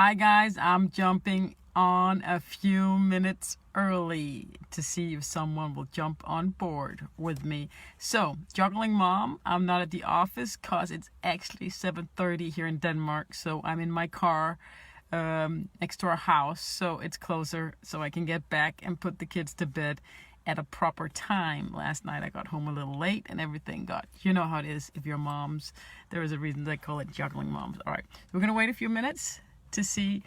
Hi guys, I'm jumping on a few minutes early to see if someone will jump on board with me. So, juggling mom, I'm not at the office cause it's actually 7:30 here in Denmark. So I'm in my car next to our house, so it's closer, so I can get back and put the kids to bed at a proper time. Last night I got home a little late and everything got, you know how it is if you're moms. There is a reason they call it juggling moms. All right, we're gonna wait a few minutes to see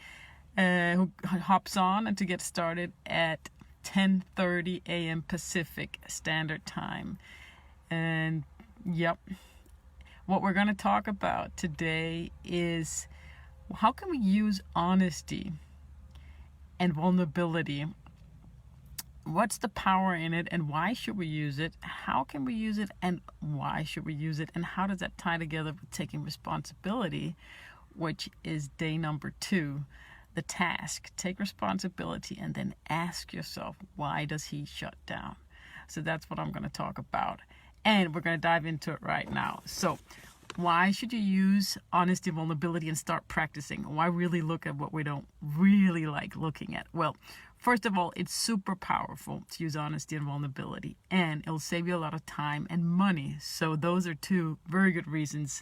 who hops on and to get started at 10:30 a.m. Pacific Standard Time. And yep, what we're going to talk about today is how can we use honesty and vulnerability. What's the power in it and why should we use it? How can we use it and why should we use it? And how does that tie together with taking responsibility, which is day number 2, the task. Take responsibility and then ask yourself, why does he shut down? So that's what I'm going to talk about. And we're going to dive into it right now. So why should you use honesty and vulnerability and start practicing? Why really look at what we don't really like looking at? Well, first of all, it's super powerful to use honesty and vulnerability, and it'll save you a lot of time and money. So those are 2 very good reasons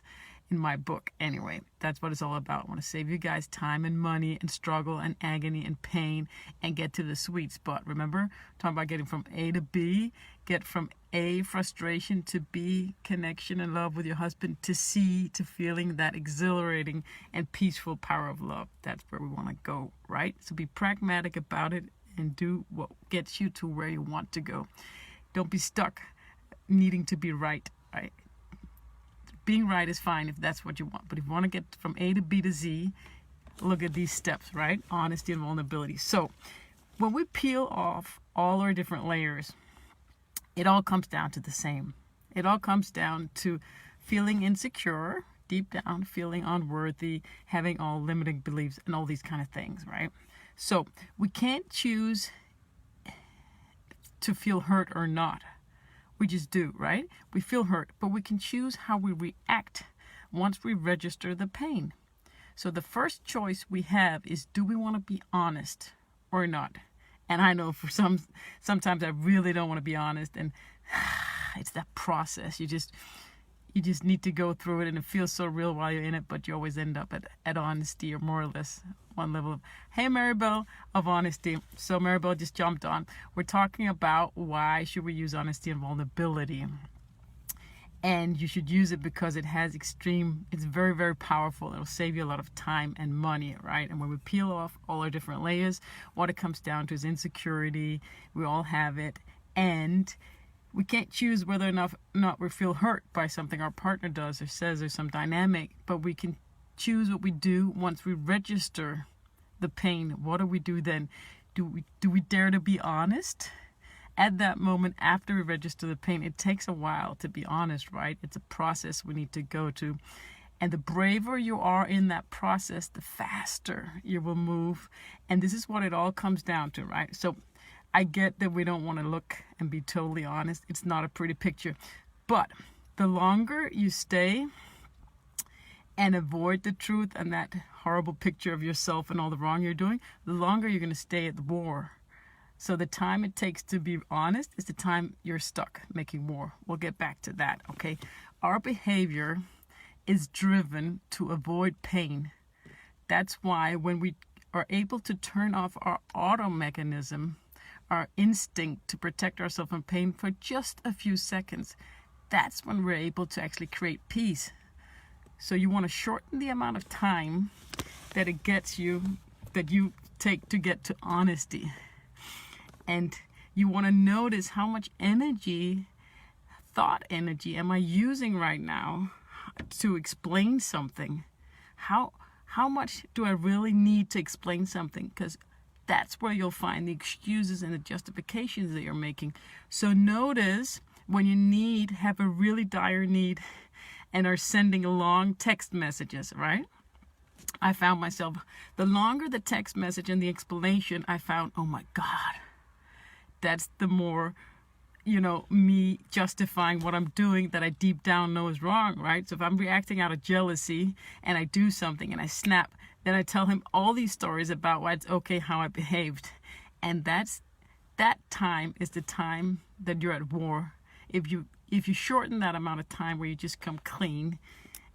in my book. Anyway, that's what it's all about. I want to save you guys time and money and struggle and agony and pain and get to the sweet spot. Remember, I'm talking about getting from A to B, get from A, frustration, to B, connection and love with your husband, to C, to feeling that exhilarating and peaceful power of love. That's where we want to go, right? So be pragmatic about it and do what gets you to where you want to go. Don't be stuck needing to be right? Being right is fine if that's what you want, but if you want to get from A to B to Z, look at these steps, right? Honesty and vulnerability. So when we peel off all our different layers, it all comes down to the same. It all comes down to feeling insecure, deep down, feeling unworthy, having all limiting beliefs and all these kind of things, right? So we can't choose to feel hurt or not. We just do, right? We feel hurt, but we can choose how we react once we register the pain. So the first choice we have is, do we want to be honest or not? And I know for sometimes I really don't want to be honest, and it's that process. You just need to go through it, and it feels so real while you're in it, but you always end up at honesty, or more or less one level of, hey, Maribel, of honesty. So Maribel just jumped on. We're talking about why should we use honesty and vulnerability. And you should use it because it has it's very, very powerful. It'll save you a lot of time and money, right? And when we peel off all our different layers, what it comes down to is insecurity. We all have it. And we can't choose whether or not we feel hurt by something our partner does or says or some dynamic, but we can choose what we do once we register the pain. What do we do then? Do we dare to be honest? At that moment, after we register the pain, it takes a while to be honest, right? It's a process we need to go to. And the braver you are in that process, the faster you will move. And this is what it all comes down to, right? So I get that we don't want to look and be totally honest. It's not a pretty picture. But the longer you stay and avoid the truth and that horrible picture of yourself and all the wrong you're doing, the longer you're going to stay at the war. So the time it takes to be honest is the time you're stuck making war. We'll get back to that, okay? Our behavior is driven to avoid pain. That's why when we are able to turn off our auto mechanism, our instinct to protect ourselves from pain for just a few seconds, that's when we're able to actually create peace. So you want to shorten the amount of time that you take to get to honesty. And you want to notice how much thought energy am I using right now to explain something? How much do I really need to explain something? Because that's where you'll find the excuses and the justifications that you're making. So notice when you have a really dire need and are sending long text messages, right? I found myself, the longer the text message and the explanation, I found, oh my God, that's the more me justifying what I'm doing that I deep down know is wrong, right? So if I'm reacting out of jealousy and I do something and I snap, then I tell him all these stories about why it's okay how I behaved. And that time is the time that you're at war. If you shorten that amount of time where you just come clean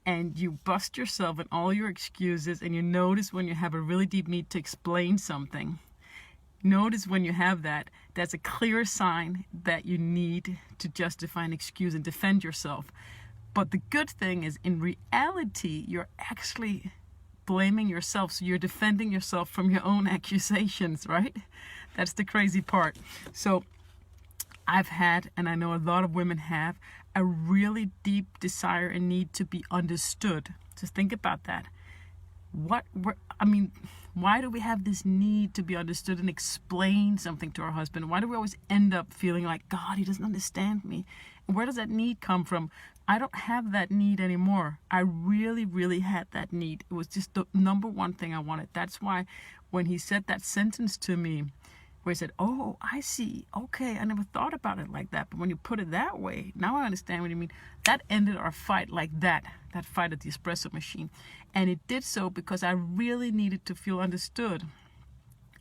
and you bust yourself in all your excuses, and you notice when you have a really deep need to explain something, notice when you have that, that's a clear sign that you need to justify an excuse and defend yourself. But the good thing is, in reality, you're actually blaming yourself. So you're defending yourself from your own accusations, right? That's the crazy part. So I've had, and I know a lot of women have, a really deep desire and need to be understood. Just think about that. Why do we have this need to be understood and explain something to our husband? Why do we always end up feeling like, God, he doesn't understand me? And where does that need come from? I don't have that need anymore. I really, really had that need. It was just the number one thing I wanted. That's why when he said that sentence to me, where he said, oh, I see. Okay, I never thought about it like that. But when you put it that way, now I understand what you mean. That ended our fight like that fight at the espresso machine. And it did so because I really needed to feel understood.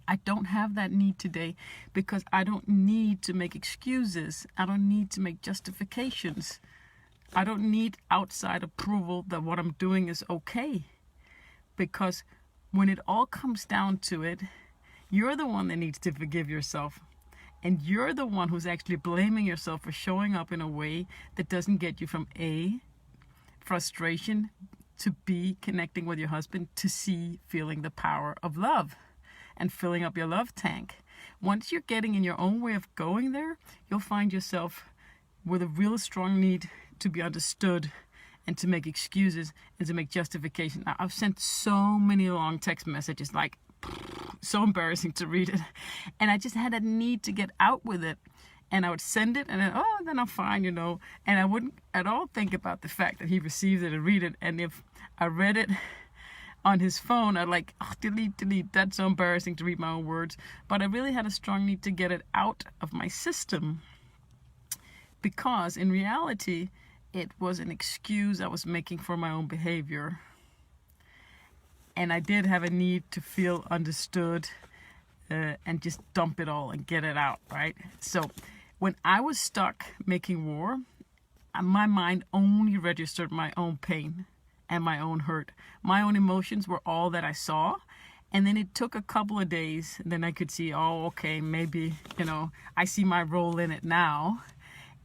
I don't have that need today because I don't need to make excuses. I don't need to make justifications. I don't need outside approval that what I'm doing is okay. Because when it all comes down to it, you're the one that needs to forgive yourself. And you're the one who's actually blaming yourself for showing up in a way that doesn't get you from A, frustration, to B, connecting with your husband, to C, feeling the power of love and filling up your love tank. Once you're getting in your own way of going there, you'll find yourself with a real strong need to be understood and to make excuses and to make justification. I've sent so many long text messages, like so embarrassing to read it, and I just had a need to get out with it. And I would send it, and then I'm fine, and I wouldn't at all think about the fact that he received it and read it. And if I read it on his phone, I'd like, delete, that's so embarrassing to read my own words. But I really had a strong need to get it out of my system, because in reality, it was an excuse I was making for my own behavior. And I did have a need to feel understood and just dump it all and get it out, right? So when I was stuck making war, my mind only registered my own pain and my own hurt. My own emotions were all that I saw. And then it took a couple of days, and then I could see, oh, okay, maybe, I see my role in it now.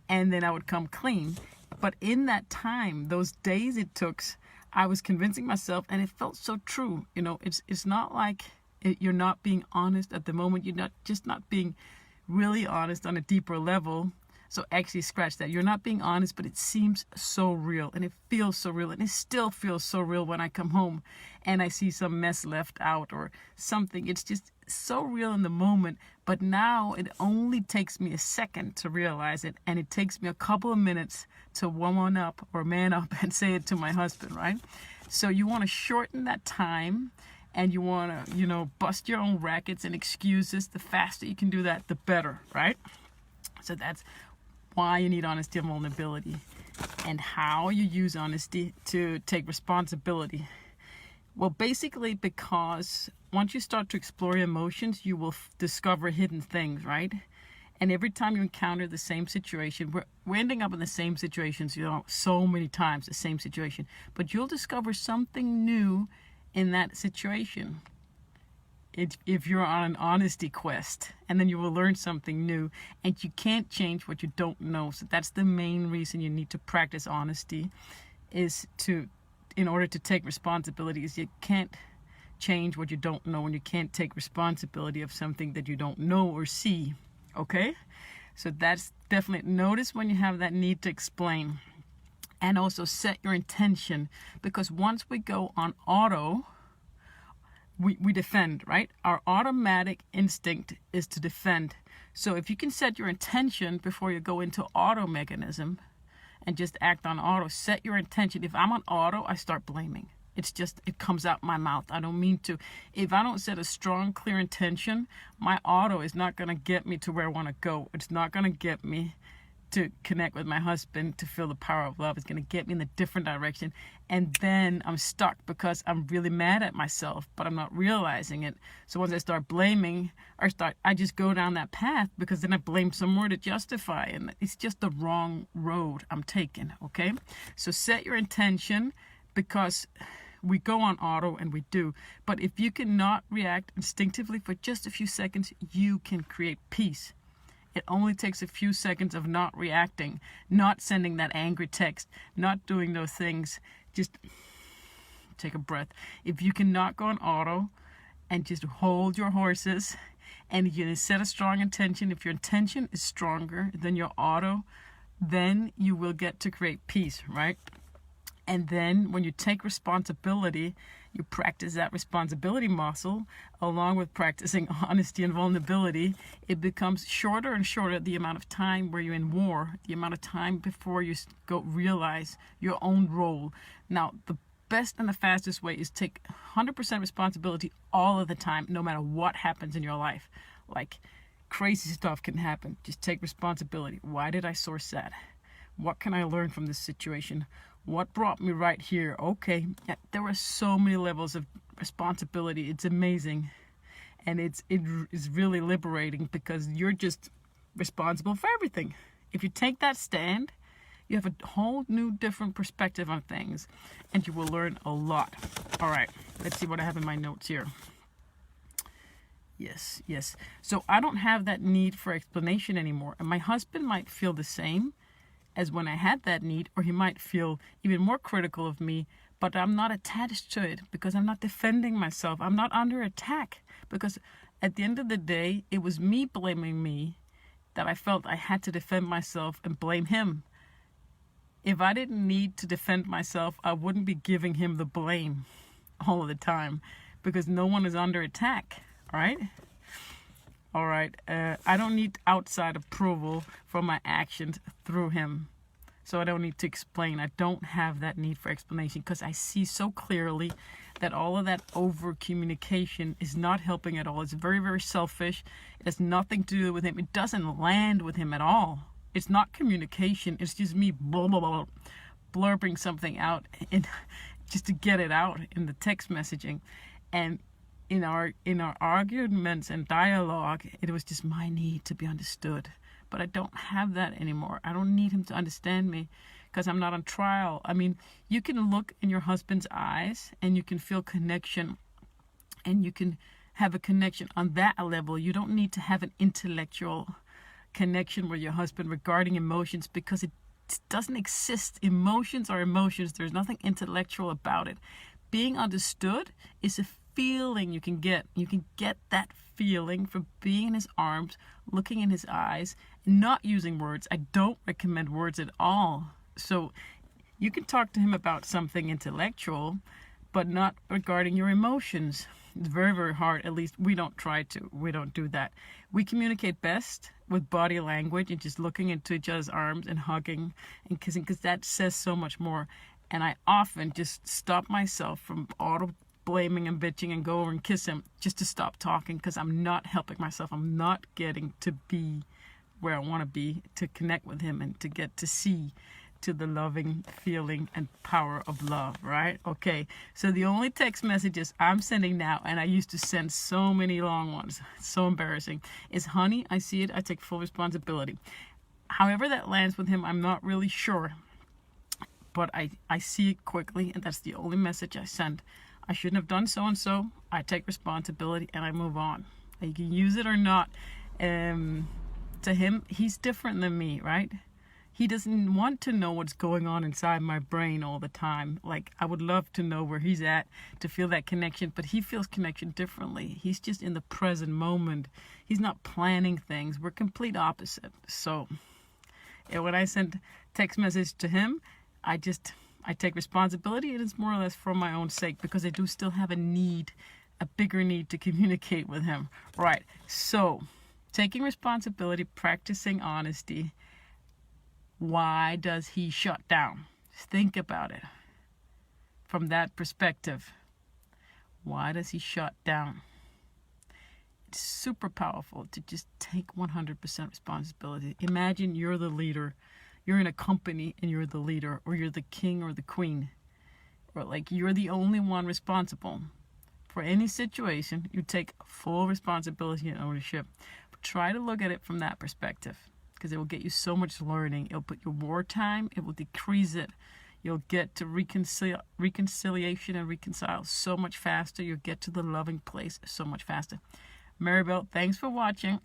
And then I would come clean. But in that time, those days it took, I was convincing myself, and it felt so true. It's not like you're not being honest at the moment. You're not being really honest on a deeper level. So actually scratch that. You're not being honest, but it seems so real, and it feels so real, and it still feels so real when I come home and I see some mess left out or something. It's just so real in the moment. But now it only takes me a second to realize it, and it takes me a couple of minutes to woman up or man up and say it to my husband, right? So you want to shorten that time, and you want to, bust your own rackets and excuses. The faster you can do that, the better, right? So that's why you need honesty and vulnerability, and how you use honesty to take responsibility. Well, basically, because once you start to explore your emotions, you will discover hidden things, right? And every time you encounter the same situation, we're ending up in the same situations, so many times, the same situation. But you'll discover something new in that situation if you're on an honesty quest, and then you will learn something new, and you can't change what you don't know. So that's the main reason you need to practice honesty, in order to take responsibility. Is you can't change what you don't know, and you can't take responsibility of something that you don't know or see. Okay? So that's definitely, notice when you have that need to explain, and also set your intention, because once we go on auto, we defend, right? Our automatic instinct is to defend. So if you can set your intention before you go into auto mechanism and just act on auto, set your intention. If I'm on auto, I start blaming. It comes out my mouth. I don't mean to. If I don't set a strong, clear intention, my auto is not going to get me to where I want to go. It's not going to get me to connect with my husband, to feel the power of love. It's going to get me in a different direction. And then I'm stuck because I'm really mad at myself, but I'm not realizing it. So once I start blaming, I just go down that path, because then I blame some more to justify. And it's just the wrong road I'm taking, okay? So set your intention, because we go on auto, and we do. But if you cannot react instinctively for just a few seconds, you can create peace. It only takes a few seconds of not reacting, not sending that angry text, not doing those things. Just take a breath. If you cannot go on auto and just hold your horses, and you set a strong intention, if your intention is stronger than your auto, then you will get to create peace, right? And then when you take responsibility, you practice that responsibility muscle along with practicing honesty and vulnerability. It becomes shorter and shorter, the amount of time where you're in war, the amount of time before you go realize your own role. Now, the best and the fastest way is take 100% responsibility all of the time, no matter what happens in your life. Like, crazy stuff can happen. Just take responsibility. Why did I source that? What can I learn from this situation? What brought me right here? Okay, there were so many levels of responsibility. It's amazing. And it is really liberating, because you're just responsible for everything. If you take that stand, you have a whole new different perspective on things, and you will learn a lot. All right, let's see what I have in my notes here. Yes. So I don't have that need for explanation anymore. And my husband might feel the same as when I had that need, or he might feel even more critical of me, but I'm not attached to it, because I'm not defending myself. I'm not under attack, because at the end of the day, it was me blaming me that I felt I had to defend myself and blame him. If I didn't need to defend myself, I wouldn't be giving him the blame all of the time, because no one is under attack, right? All right, I don't need outside approval for my actions through him. So I don't need to explain. I don't have that need for explanation, because I see so clearly that all of that over communication is not helping at all. It's very, very selfish. It has nothing to do with him. It doesn't land with him at all. It's not communication. It's just me blah, blah, blah, blurbing something out just to get it out in the text messaging. And in our arguments and dialogue, it was just my need to be understood. But I don't have that anymore. I don't need him to understand me, because I'm not on trial. I mean, you can look in your husband's eyes and you can feel connection, and you can have a connection on that level. You don't need to have an intellectual connection with your husband regarding emotions, because it doesn't exist. Emotions are emotions. There's nothing intellectual about it. Being understood is a feeling you can get. You can get that feeling from being in his arms, looking in his eyes, not using words. I don't recommend words at all. So you can talk to him about something intellectual, but not regarding your emotions. It's very, very hard. At least we don't try to. We don't do that. We communicate best with body language and just looking into each other's arms and hugging and kissing, because that says so much more. And I often just stop myself from auto blaming and bitching and go over and kiss him, just to stop talking, because I'm not helping myself. I'm not getting to be where I want to be, to connect with him and to get to see to the loving feeling and power of love, right? Okay, so the only text messages I'm sending now, and I used to send so many long ones, it's so embarrassing, is honey, I see it, I take full responsibility. However that lands with him, I'm not really sure, but I see it quickly, and that's the only message I send. I shouldn't have done so-and-so. I take responsibility and I move on. You can use it or not. To him, he's different than me, right? He doesn't want to know what's going on inside my brain all the time. Like, I would love to know where he's at, to feel that connection, but he feels connection differently. He's just in the present moment. He's not planning things. We're complete opposite. So when I send text message to him, I take responsibility, and it's more or less for my own sake, because I do still have a bigger need to communicate with him. Right, so taking responsibility, practicing honesty. Why does he shut down? Think about it from that perspective. Why does he shut down? It's super powerful to just take 100% responsibility. Imagine you're the leader. You're in a company and you're the leader, or you're the king or the queen, or like you're the only one responsible for any situation. You take full responsibility and ownership. But try to look at it from that perspective, because it will get you so much learning. It'll put your war time, it will decrease it. You'll get to reconciliation and reconcile so much faster. You'll get to the loving place so much faster. Maribel, thanks for watching.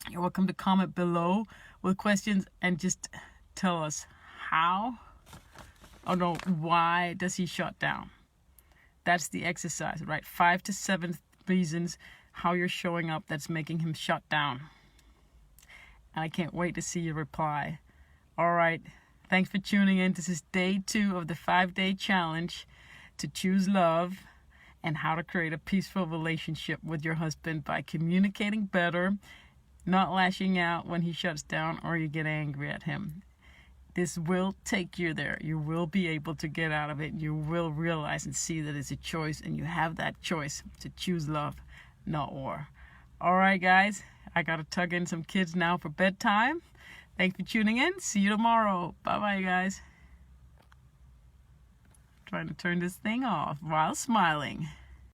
You're welcome to comment below with questions and just tell us why does he shut down? That's the exercise, right? 5 to 7 reasons how you're showing up that's making him shut down. And I can't wait to see your reply. All right. Thanks for tuning in. This is day 2 of the 5-day challenge to choose love and how to create a peaceful relationship with your husband by communicating better, not lashing out when he shuts down or you get angry at him. This will take you there. You will be able to get out of it. You will realize and see that it's a choice, and you have that choice to choose love, not war. All right, guys. I got to tug in some kids now for bedtime. Thanks for tuning in. See you tomorrow. Bye-bye, guys. Trying to turn this thing off while smiling.